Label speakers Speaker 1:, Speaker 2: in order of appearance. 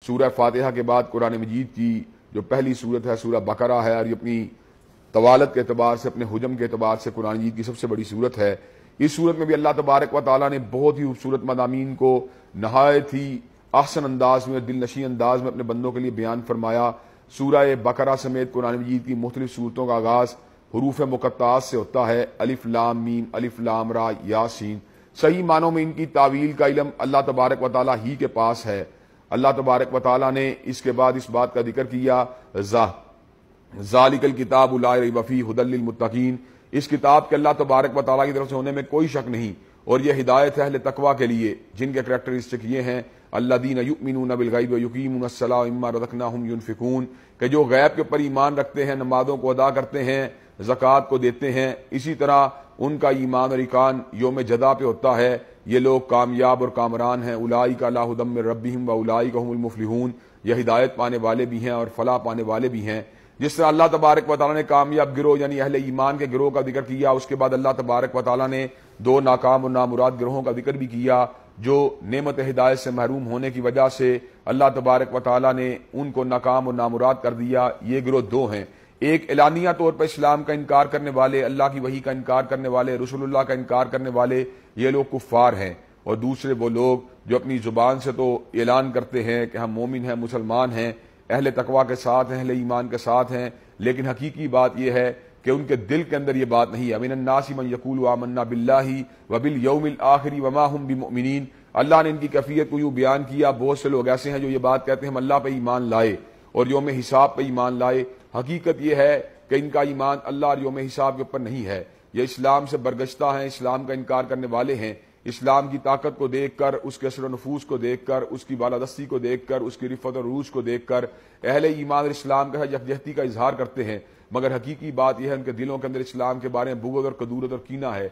Speaker 1: سورہ فاتحہ کے بعد قرآن مجید کی جو پہلی صورت ہے سورہ بقرہ ہے، اور یہ اپنی طوالت کے اعتبار سے، اپنے حجم کے اعتبار سے قرآن مجید کی سب سے بڑی صورت ہے۔ اس صورت میں بھی اللہ تبارک و تعالیٰ نے بہت ہی خوبصورت مضامین کو نہایت ہی احسن انداز میں، دل نشین انداز میں اپنے بندوں کے لیے بیان فرمایا۔ سورہ بقرہ سمیت قرآن مجید کی مختلف صورتوں کا آغاز حروف مقطعات سے ہوتا ہے، الف لام میم، الف لام را، یاسین۔ صحیح معنوں میں ان کی تعویل کا علم اللہ تبارک و تعالیٰ ہی کے پاس ہے۔ اللہ تبارک و تعالیٰ نے اس کے بعد اس بات کا ذکر کیا، ذالک الکتاب لا ریب فیہ ھدی للمتقین، اس کتاب کے اللہ تبارک و تعالیٰ کی طرف سے ہونے میں کوئی شک نہیں، اور یہ ہدایت ہے اہل تقویٰ کے لیے، جن کے کریکٹرسٹک یہ ہیں، الذین یؤمنون بالغیب ویقیمون الصلاۃ ومما رزقناہم ینفقون، کہ جو غیب کے اوپر ایمان رکھتے ہیں، نمازوں کو ادا کرتے ہیں، زکوٰۃ کو دیتے ہیں، اسی طرح ان کا ایمان اور ایقان یوم جزا پہ ہوتا ہے، یہ لوگ کامیاب اور کامران ہیں۔ اولئک علی ھدی من ربہم واولئک ھم المفلحون، یہ ہدایت پانے والے بھی ہیں اور فلاح پانے والے بھی ہیں۔ جس طرح اللہ تبارک و تعالیٰ نے کامیاب گروہ یعنی اہل ایمان کے گروہ کا ذکر کیا، اس کے بعد اللہ تبارک و تعالیٰ نے دو ناکام اور نامراد گروہوں کا ذکر بھی کیا، جو نعمت ہدایت سے محروم ہونے کی وجہ سے اللہ تبارک و تعالیٰ نے ان کو ناکام اور نامراد کر دیا۔ یہ گروہ دو ہیں، ایک اعلانیہ طور پر اسلام کا انکار کرنے والے، اللہ کی وحی کا انکار کرنے والے، رسول اللہ کا انکار کرنے والے، یہ لوگ کفار ہیں، اور دوسرے وہ لوگ جو اپنی زبان سے تو اعلان کرتے ہیں کہ ہم مومن ہیں، مسلمان ہیں، اہل تقویٰ کے ساتھ ہیں، اہل ایمان کے ساتھ ہیں، لیکن حقیقی بات یہ ہے کہ ان کے دل کے اندر یہ بات نہیں ہے۔ من الناس من یقول آمنا باللہ وبالیوم الآخر وما هم بمؤمنین، اللہ نے ان کی کیفیت کو یوں بیان کیا، بہت سے لوگ ایسے ہیں جو یہ بات کہتے ہیں ہم اللہ پہ ایمان لائے اور یوم حساب پہ ایمان لائے، حقیقت یہ ہے کہ ان کا ایمان اللہ اور یوم حساب کے اوپر نہیں ہے، یہ اسلام سے برگشتہ ہیں، اسلام کا انکار کرنے والے ہیں، اسلام کی طاقت کو دیکھ کر، اس کے اثر و نفوذ کو دیکھ کر، اس کی بالادستی کو دیکھ کر، اس کی رفت اور عروج کو دیکھ کر اہل ایمان اور اسلام کے یکجہتی کا اظہار کرتے ہیں، مگر حقیقی بات یہ ہے ان کے دلوں کے اندر اسلام کے بارے میں بغض اور کدورت اور کینہ ہے۔